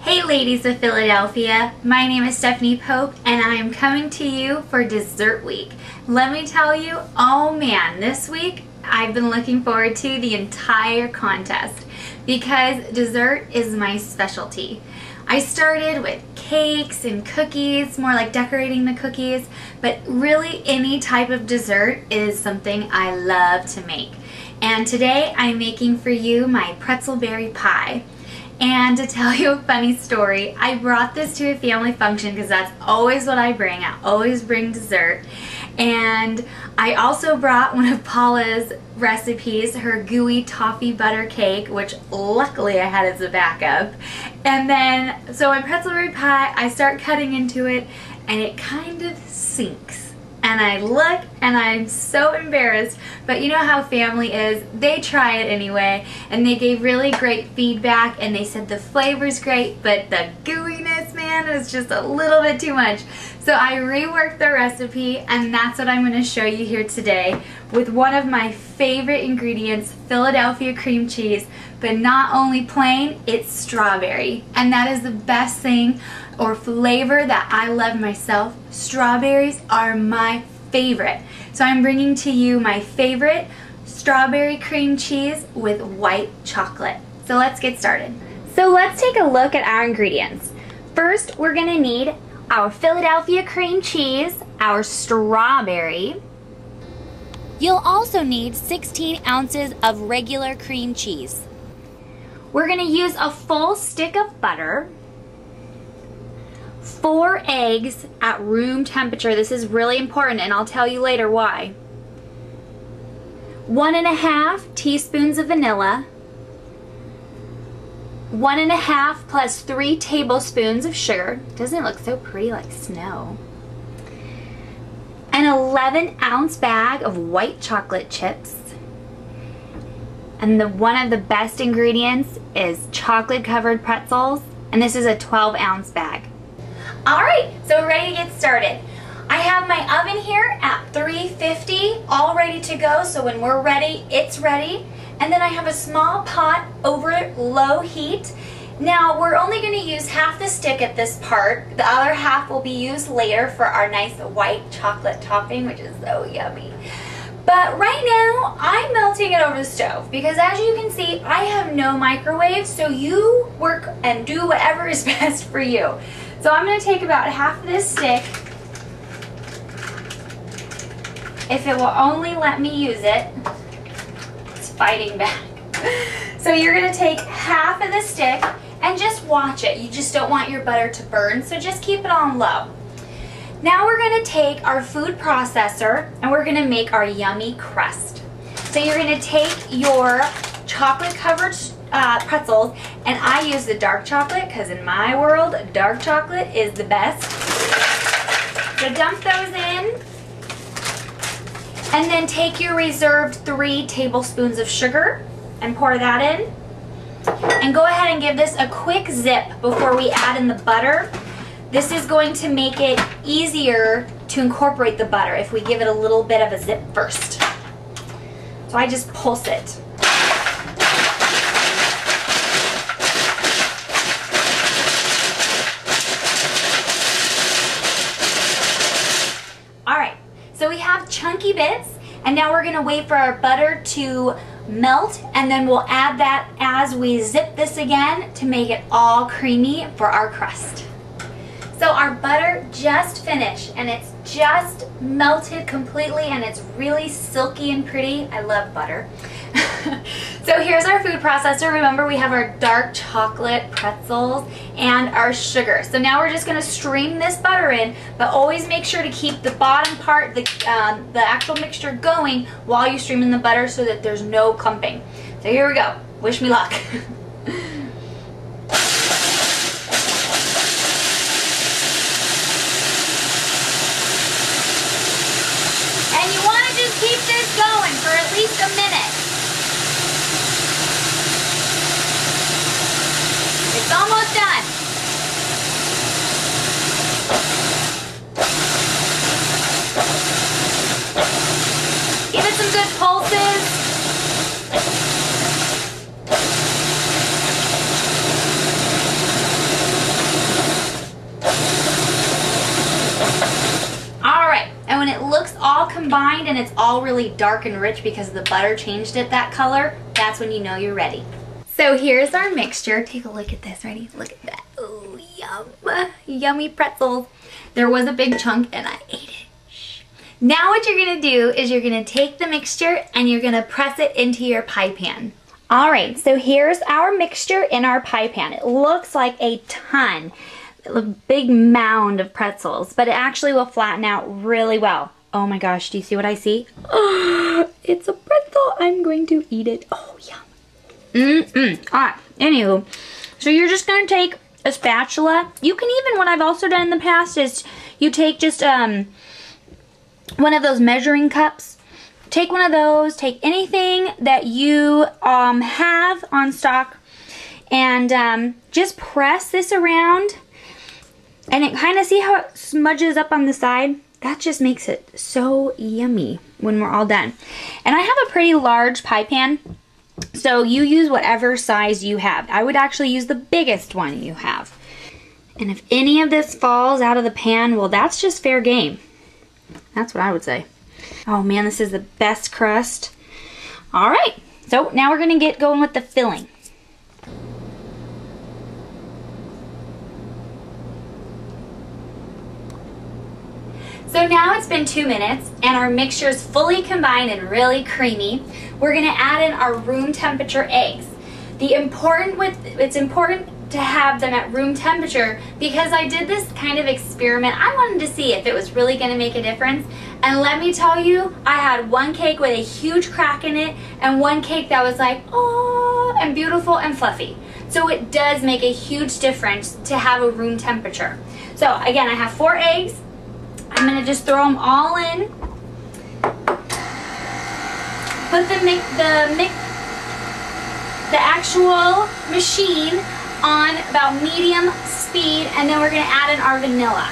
Hey ladies of Philadelphia, my name is Stephanie Pope and I am coming to you for Dessert Week. Let me tell you, oh man, this week I've been looking forward to the entire contest because dessert is my specialty. I started with cakes and cookies, more like decorating the cookies, but really any type of dessert is something I love to make. And today I'm making for you my pretzel berry pie. And to tell you a funny story, I brought this to a family function because that's always what I bring. I always bring dessert. And I also brought one of Paula's recipes, her gooey toffee butter cake, which luckily I had as a backup. And then, so my pretzel berry pie, I start cutting into it and it kind of sinks. And I look and I'm so embarrassed, but you know how family is, they try it anyway, and they gave really great feedback and they said the flavor's great, but the gooiness, man, is just a little bit too much. So I reworked the recipe and that's what I'm going to show you here today with one of my favorite ingredients, Philadelphia cream cheese, but not only plain, it's strawberry. And that is the best thing or flavor that I love myself. Strawberries are my favorite. So I'm bringing to you my favorite strawberry cream cheese with white chocolate. So let's get started. So let's take a look at our ingredients. First, we're gonna need our Philadelphia cream cheese, our strawberry. You'll also need 16 ounces of regular cream cheese. We're gonna use a full stick of butter, 4 eggs at room temperature. This is really important and I'll tell you later why. 1.5 teaspoons of vanilla, 1.5 plus 3 tablespoons of sugar. Doesn't it look so pretty like snow? An 11-ounce bag of white chocolate chips. And one of the best ingredients is chocolate covered pretzels, and this is a 12-ounce bag. Alright, so we're ready to get started. I have my oven here at 350, all ready to go, so when we're ready, it's ready. And then I have a small pot over low heat. Now we're only going to use half the stick at this part. The other half will be used later for our nice white chocolate topping, which is so yummy. But right now, I'm melting it over the stove because as you can see, I have no microwave, so you work and do whatever is best for you. So I'm going to take about half of this stick, if it will only let me use it. It's fighting back. So you're going to take half of the stick and just watch it. You just don't want your butter to burn, so just keep it on low. Now we're going to take our food processor and we're going to make our yummy crust. So you're going to take your chocolate covered pretzels, and I use the dark chocolate because in my world, dark chocolate is the best. So dump those in and then take your reserved 3 tablespoons of sugar and pour that in. And go ahead and give this a quick zip before we add in the butter. This is going to make it easier to incorporate the butter if we give it a little bit of a zip first. So I just pulse it. Alright, so we have chunky bits, and now we're going to wait for our butter to melt, and then we'll add that as we zip this again to make it all creamy for our crust. So our butter just finished and it's just melted completely and it's really silky and pretty. I love butter. So here's our food processor. Remember, we have our dark chocolate pretzels and our sugar. So now we're just going to stream this butter in, but always make sure to keep the bottom part, the actual mixture going while you stream in the butter so that there's no clumping. So here we go. Wish me luck. Keep this going for at least a minute. It's almost done. Give it some good pulses. combined and it's all really dark and rich because the butter changed it that color, that's when you know you're ready. So here's our mixture. Take a look at this. Ready? Look at that. Oh, yum. Yummy pretzels. There was a big chunk and I ate it. Shh. Now what you're going to do is you're going to take the mixture and you're going to press it into your pie pan. All right, so here's our mixture in our pie pan. It looks like a ton, a big mound of pretzels, but it actually will flatten out really well. Oh my gosh, do you see what I see? Oh, it's a pretzel. I'm going to eat it. Oh, yum. Alright, anywho, so you're just going to take a spatula. You can even, what I've also done in the past is you take just one of those measuring cups. Take one of those, take anything that you have on stock, and just press this around, and it kind of, see how it smudges up on the side? That just makes it so yummy when we're all done. And I have a pretty large pie pan, so you use whatever size you have. I would actually use the biggest one you have. And if any of this falls out of the pan, well, that's just fair game. That's what I would say. Oh man, this is the best crust. All right, so now we're gonna get going with the filling. So now it's been 2 minutes and our mixture is fully combined and really creamy. We're gonna add in our room temperature eggs. It's important to have them at room temperature because I did this kind of experiment. I wanted to see if it was really gonna make a difference. And let me tell you, I had one cake with a huge crack in it and one cake that was like, oh, and beautiful and fluffy. So it does make a huge difference to have a room temperature. So again, I have 4 eggs. I'm gonna just throw them all in. Put the actual machine on about medium speed, and then we're gonna add in our vanilla.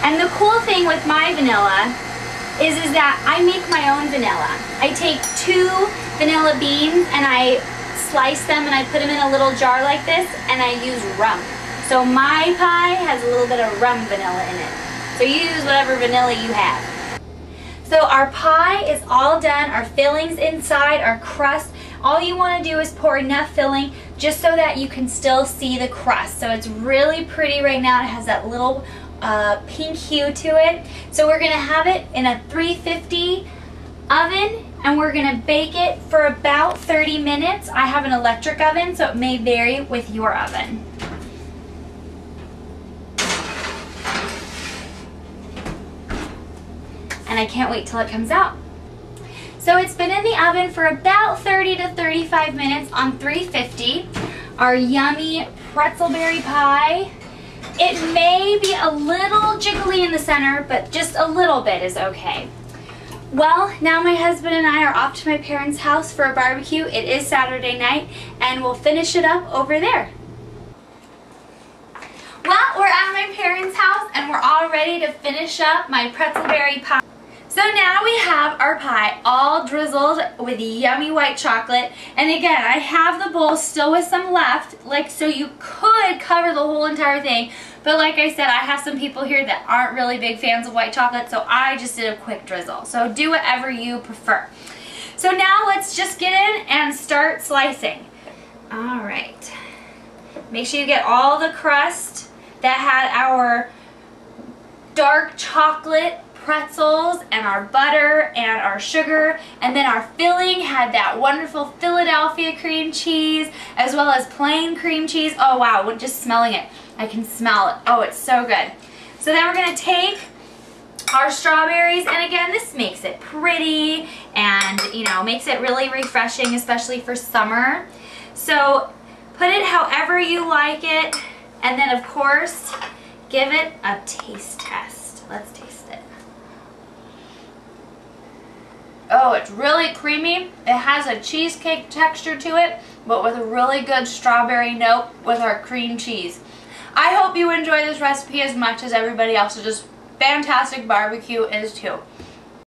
And the cool thing with my vanilla is that I make my own vanilla. I take 2 vanilla beans and I slice them and I put them in a little jar like this, and I use rum. So my pie has a little bit of rum vanilla in it. So you use whatever vanilla you have. So our pie is all done, our filling's inside, our crust. All you want to do is pour enough filling just so that you can still see the crust. So it's really pretty right now. It has that little pink hue to it. So we're going to have it in a 350 oven and we're going to bake it for about 30 minutes. I have an electric oven, so it may vary with your oven. And I can't wait till it comes out. So it's been in the oven for about 30 to 35 minutes on 350. Our yummy pretzelberry pie. It may be a little jiggly in the center, but just a little bit is okay. Well, now my husband and I are off to my parents' house for a barbecue. It is Saturday night, and we'll finish it up over there. Well, we're at my parents' house, and we're all ready to finish up my pretzelberry pie. So now we have our pie all drizzled with yummy white chocolate. And again, I have the bowl still with some left, like, so you could cover the whole entire thing. But like I said, I have some people here that aren't really big fans of white chocolate, so I just did a quick drizzle. So do whatever you prefer. So now let's just get in and start slicing. All right. Make sure you get all the crust that had our dark chocolate pretzels and our butter and our sugar, and then our filling had that wonderful Philadelphia cream cheese as well as plain cream cheese. Oh wow, just smelling it, I can smell it. Oh, it's so good. So then we're going to take our strawberries, and again, this makes it pretty and, you know, makes it really refreshing, especially for summer. So put it however you like it, and then of course give it a taste test. Let's taste it. Oh, it's really creamy. It has a cheesecake texture to it, but with a really good strawberry note with our cream cheese. I hope you enjoy this recipe as much as everybody else. It's just fantastic barbecue is too.